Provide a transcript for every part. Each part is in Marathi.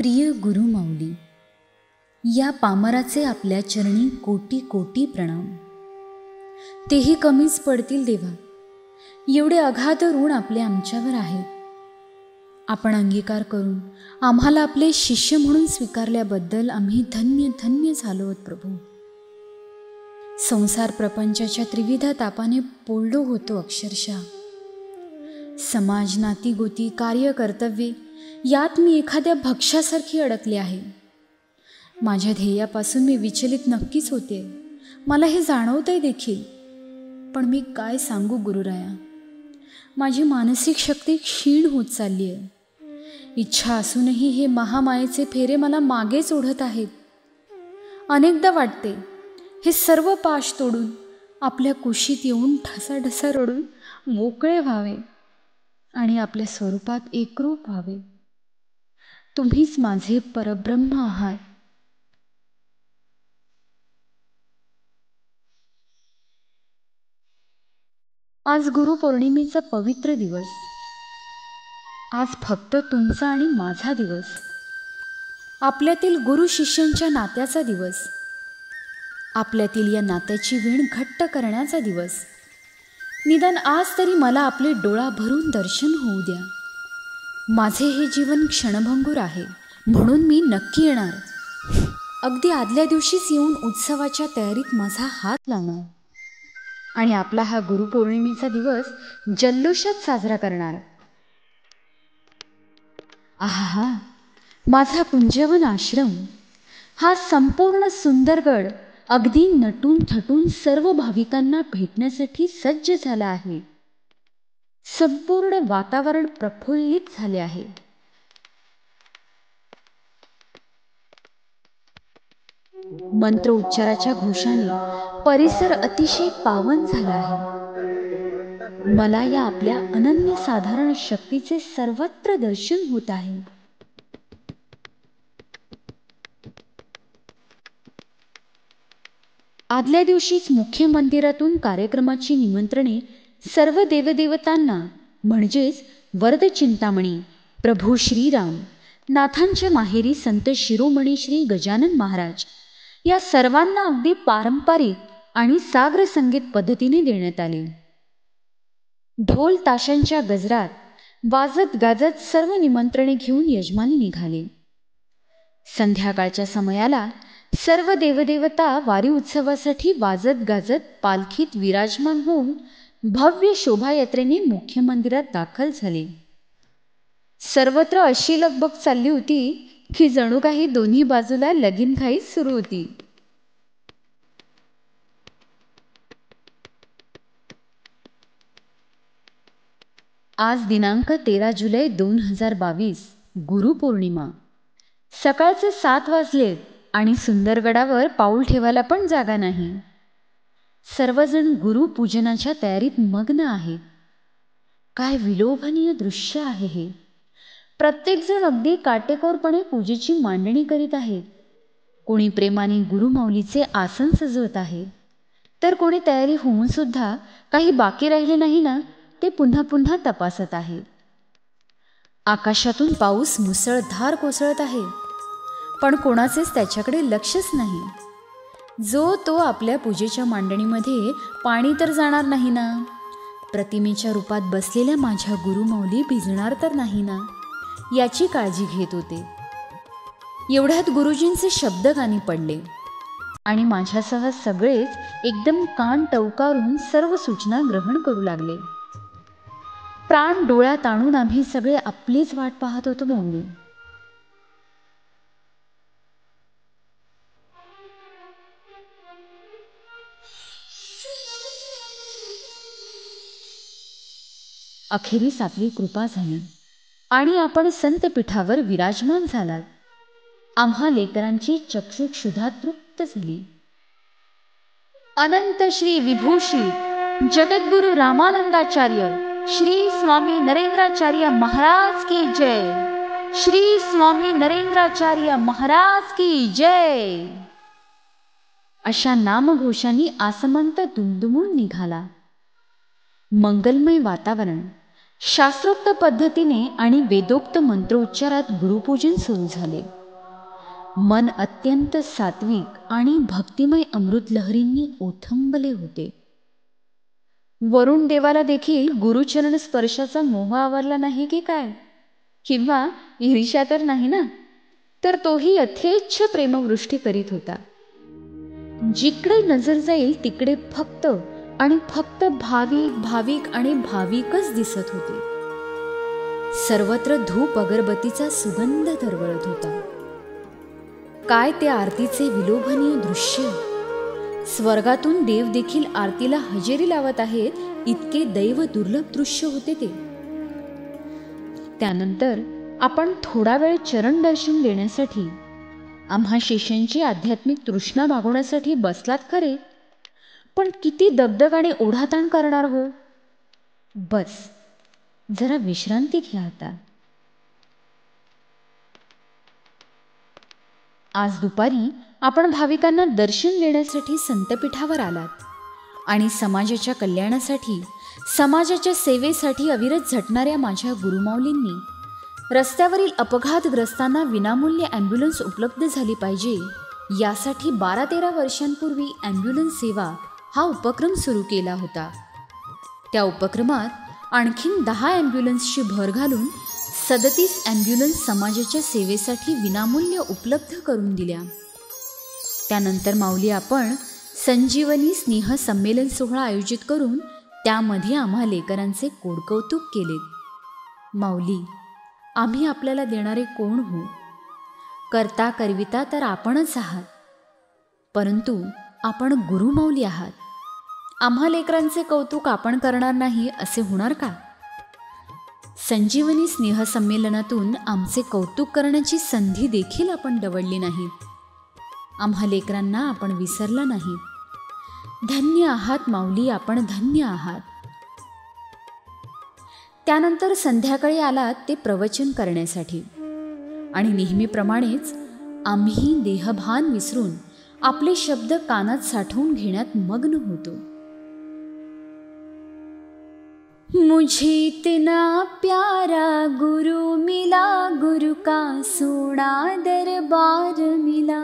प्रिय गुरुमाऊली, या पामराचे आपल्या चरणी कोटी कोटी प्रणाम. तेही कमीच पडतील देवा. एवढे अगाध ऋण आपले आमच्यावर आहे. आपण अंगीकार करून आम्हाला आपले शिष्य म्हणून स्वीकारल्याबद्दल आम्ही धन्य धन्य झालो आहोत प्रभू. संसार प्रपंचाच्या त्रिविध तापाने पोळलो होतो अक्षरशः. समाज, नाती गोती, कार्य, कर्तव्ये यात मी एखाद्या भक्ष्यासारखी अडकले आहे. माझ्या ध्येयापासून मी विचलित नक्कीच होते, मला हे जाणवतंय देखील. पण मी काय सांगू गुरुराया, माझी मानसिक शक्ती क्षीण होत चालली आहे. इच्छा असूनही हे महामायेचे फेरे मला मागेच ओढत आहेत. अनेकदा वाटते हे सर्व पाश तोडून आपल्या कुशीत येऊन ढसाढसा रडून मोकळे व्हावे आणि आपल्या स्वरूपात एकरूप व्हावे. तुम्हीच माझे परब्रह्म आहात. आज गुरुपौर्णिमेचा पवित्र दिवस. आज फक्त तुमचा आणि माझा दिवस, आपल्यातील गुरु शिष्यांच्या नात्याचा दिवस, आपल्यातील या नात्याची वीण घट्ट करण्याचा दिवस. निदान आज तरी मला आपले डोळा भरून दर्शन होऊ द्या. माझे हे जीवन क्षणभंगूर आहे, म्हणून मी नक्की येणार. अगदी आदल्या दिवशीच येऊन उत्सवाच्या तयारीत माझा हात लावणार आणि आपला हा गुरुपौर्णिमेचा दिवस जल्लोषात साजरा करणार. आहा, माझा कुंजवन आश्रम, हा संपूर्ण सुंदरगड अगदी नटून थटून सर्व भाविकांना भेटण्यासाठी सज्ज झाला आहे. संपूर्ण वातावरण प्रफुल्लित झाले आहे. मंत्रोच्चाराच्या घोषाने परिसर अतिशय पावन झाला आहे. मला या आपल्या अनन्यसाधारण शक्तीचे सर्वत्र दर्शन होत आहे. आदल्या दिवशीच मुख्य मंदिरातून कार्यक्रमाची निमंत्रणे सर्व देवदेवतांना म्हणजेच वरद चिंतामणी प्रभू श्रीराम, नाथांच्या माहेरी संत शिरोमणी श्री गजानन महाराज या सर्वांना अगदी पारंपरिक आणि साग्र संगीत पद्धतीने देण्यात आले. ढोल ताशांच्या गजरात वाजत गाजत सर्व निमंत्रणे घेऊन यजमानी निघाले. संध्याकाळच्या समयाला सर्व देवदेवता वारी उत्सवासाठी वाजत गाजत पालखीत विराजमान होऊन भव्य शोभायात्रेने मुख्य मंदिरात दाखल झाले. सर्वत्र अशी लगबग चालली होती की जणू काही दोन्ही बाजूला लगीनघाई सुरू होती. आज दिनांक 13 जुलै 2022 गुरुपौर्णिमा. सकाळचे 7 वाजलेत आणि सुंदरगडावर पाऊल ठेवायला पण जागा नाही. सर्वजण गुरुपूजनाच्या तयारीत मग्न आहेत. काय विलोभनीय दृश्य आहे हे. प्रत्येकजण अगदी काटेकोरपणे पूजेची मांडणी करीत आहेत. कोणी प्रेमाने गुरुमाऊलीचे आसन सजवत आहे, तर कोणी तयारी होऊन सुद्धा काही बाकी राहिले नाही ना ते पुन्हा पुन्हा तपासत आहे. आकाशातून पाऊस मुसळधार कोसळत आहे, पण कोणाचेच त्याच्याकडे लक्षच नाही. जो तो आपल्या पूजेच्या मांडणीमध्ये पाणी तर जाणार नाही ना, प्रतिमेच्या रूपात बसलेल्या माझ्या गुरुमाऊली भिजणार तर नाही ना, याची काळजी घेत होते. एवढ्यात गुरुजींचे शब्द कानी पडले आणि माझ्यासह सगळेच एकदम कान टवकारून सर्व सूचना ग्रहण करू लागले. प्राण डोळ्यात आणून आम्ही सगळे आपलीच वाट पाहत होतो मौली. अखेरीस आपली कृपा झाली आणि आपण संतपीठावर विराजमान झालात. आम्हा लेकरांची चक्षुक्षुधा तृप्त झाली. अनंत श्री विभूषित जगद्गुरु रामानंदाचार्य श्री स्वामी नरेंद्राचार्य महाराज की जय. श्री स्वामी नरेंद्राचार्य महाराज की जय. अशा नामघोषांनी आसमंत दुमदुमून निघाला. मंगलमय वातावरण, शास्त्रोक्त पद्धतीने आणि वेदोक्त मंत्रोच्चारात गुरुपूजन सुरू झाले. मन अत्यंत सात्विक आणि भक्तिमय अमृत लहरींनी ओथंबले होते. वरुण देवाला देखील गुरुचरण स्पर्शाचा मोह आवरला नाही की काय? किंवा ईर्ष्या तर नाही ना? तर तोही यथेच्छ प्रेमवृष्टी करीत होता. जिकडे नजर जाईल तिकडे फक्त आणि फक्त भाविक भाविक आणि भाविकच दिसत होते. सर्वत्र धूप अगरबत्तीचा सुगंध दरवळत होता. काय ते आरतीचे विलोभनीय दृश्य! स्वर्गातून देव देखील आरतीला हजेरी लावत आहेत इतके दैव दुर्लभ दृश्य होते ते. त्यानंतर आपण थोडा वेळ चरण दर्शन देण्यासाठी, आम्हा शिष्यांची आध्यात्मिक तृष्णा भागवण्यासाठी बसलात खरे, पण किती दगदग आणि ओढाताण करणार हो. बस जरा विश्रांती घ्या आता. आज दुपारी आपण भाविकांना दर्शन देण्यासाठी संतपीठावर आलात आणि समाजाच्या कल्याणासाठी, समाजाच्या सेवेसाठी अविरत झटणाऱ्या माझ्या गुरुमाऊलींनी रस्त्यावरील अपघातग्रस्तांना विनामूल्य ॲम्ब्युलन्स उपलब्ध झाली पाहिजे यासाठी 12-13 वर्षांपूर्वी ॲम्ब्युलन्स सेवा हा उपक्रम सुरू केला होता. त्या उपक्रमात आणखीन 10 ॲम्ब्युलन्सची भर घालून 37 ॲम्ब्युलन्स समाजाच्या सेवेसाठी विनामूल्य उपलब्ध करून दिल्या. त्यानंतर माऊली आपण संजीवनी स्नेह संमेलन सोहळा आयोजित करून त्यामध्ये आम्हा लेकरांचे कोडकौतुक केले. माऊली, आम्ही आपल्याला देणारे कोण हो? करता करविता तर आपणच आहात, परंतु आपण गुरुमाऊली आहात. आम्हा लेकरांचे कौतुक आपण करणार नाही असे होणार का? संजीवनी स्नेह संमेलनातून आमचे कौतुक करण्याची संधी देखील आपण दवडली नाही. आम्हा लेकरांना आपण विसरला नाही. धन्य आहात माऊली, आपण धन्य आहात. त्यानंतर संध्याकाळी आलात ते प्रवचन करण्यासाठी आणि नेहमीप्रमाणेच आम्ही देहभान विसरून आपले शब्द कानात साठवून घेण्यात मग्न होतो. मुझे इतना प्यारा गुरु मिला, गुरु का सोना दरबार मिला.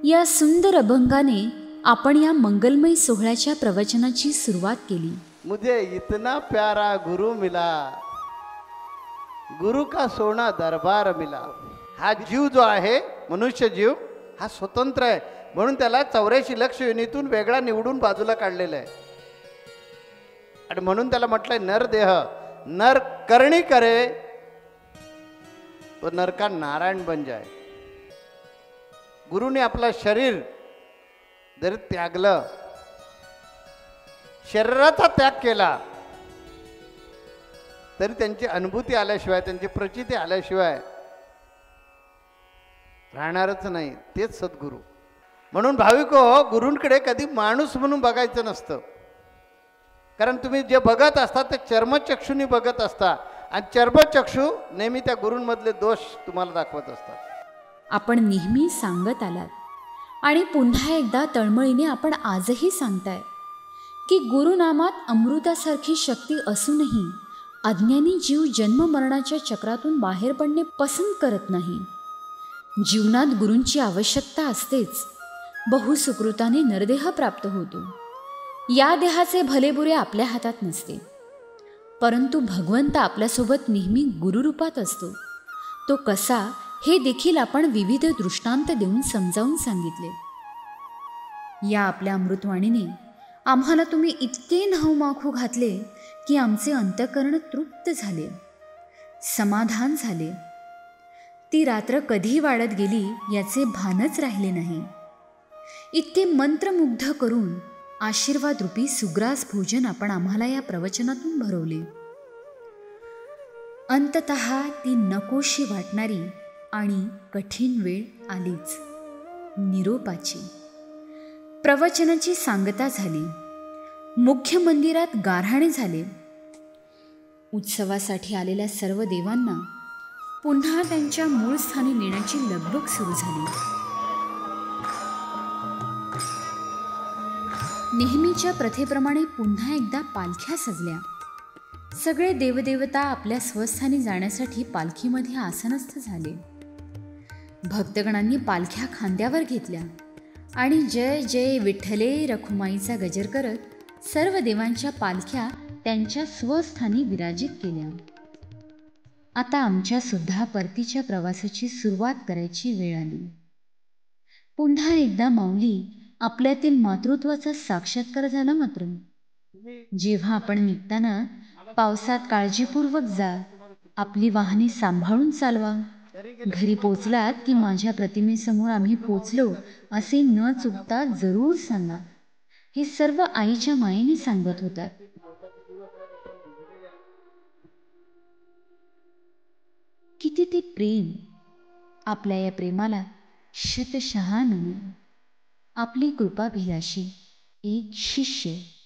या सुंदर अभंगाने आपण या मंगलमय सोहळ्याच्या प्रवचनाची सुरुवात केली. मुझे इतना प्यारा गुरु मिला, गुरु का सोना दरबार मिला. हा जीव जो आहे, मनुष्य जीव हा स्वतंत्र आहे, म्हणून त्याला 84 लक्ष योनीतून वेगळा निवडून बाजूला काढलेला आहे. आणि म्हणून त्याला म्हटलंय नरदेह, नर करणी करे तो नर का नारायण बन जाए. गुरुने आपला शरीर जरी त्यागलं, शरीराचा त्याग केला, तरी त्यांची अनुभूती आल्याशिवाय, त्यांची प्रचिती आल्याशिवाय राहणारच नाही. तेच सद्गुरू. म्हणून भाविको, गुरूंकडे कधी माणूस म्हणून बघायचं नसतं. कारण तुम्ही जे बघत असता ते चर्मचक्षुनी बघत असता, आणि चर्मचक्षु नेहमी त्या गुरूंमधले दोष तुम्हाला दाखवत असतात. आपण नेहमी सांगत आलात आणि पुन्हा एकदा तळमळीने आपण आजही सांगताय की गुरुनामात अमृतासारखी शक्ती असूनही अज्ञानी जीव जन्म मरणाच्या चक्रातून बाहेर पडणे पसंत करत नाही. जीवनात गुरूंची आवश्यकता असतेच. बहुसुकृताने नरदेह प्राप्त होतो. या देहाचे भलेबुरे आपल्या हातात नसते, परंतु भगवंत आपल्यासोबत नेहमी गुरुरूपात असतो. तो कसा हे देखील आपण विविध दृष्टांत देऊन समजावून सांगितले. या आपल्या अमृतवाणीने आम्हाला तुम्ही इतके न्हाऊमाखू घातले की आमचे अंतःकरण तृप्त झाले, समाधान झाले. ती रात्र कधी वाढत गेली याचे भानच राहिले नाही. इतके मंत्रमुग्ध करून आशीर्वादरूपी सुग्रास भोजन आपण आम्हाला या प्रवचनातून भरवले. अंततः ती नकोशी वाटणारी आणि कठीण वेळ आलीच. निरोपाची. प्रवचनाची सांगता झाली. मुख्य मंदिरात गाऱ्हाणे झाले. उत्सवासाठी आलेल्या सर्व देवांना पुन्हा त्यांच्या मूळ स्थानी नेण्याची लगबग सुरू झाली. नेहमीच्या प्रथेप्रमाणे पुन्हा एकदा पालख्या सजल्या. सगळे देवदेवता आपल्या स्वस्थानी जाण्यासाठी पालखीमध्ये आसनस्थ झाले. भक्तगणांनी पालख्या खांद्यावर घेतल्या आणि जय जय विठ्ठले रखुमाईचा गजर करत सर्व देवांच्या पालख्या त्यांच्या स्वस्थानी विराजित केल्या. आता आमच्या सुद्धा परतीच्या प्रवासाची सुरुवात करायची वेळ आली. पुन्हा एकदा माऊली आपल्यातील मातृत्वाचा साक्षात्कार झाला. मात्र जेव्हा आपण निघताना पावसात काळजीपूर्वक जा, आपली वाहने सांभाळून चालवा, घरी पोचलात की माझ्या प्रतिमेसमोर आम्ही पोचलो असे न चुकता जरूर सांगा. हे सर्व आईच्या मायेने सांगत होतात. किती ते प्रेम! आपल्या या प्रेमाला शतशः नमन. आपली कृपाभिलाषी एक शिष्य.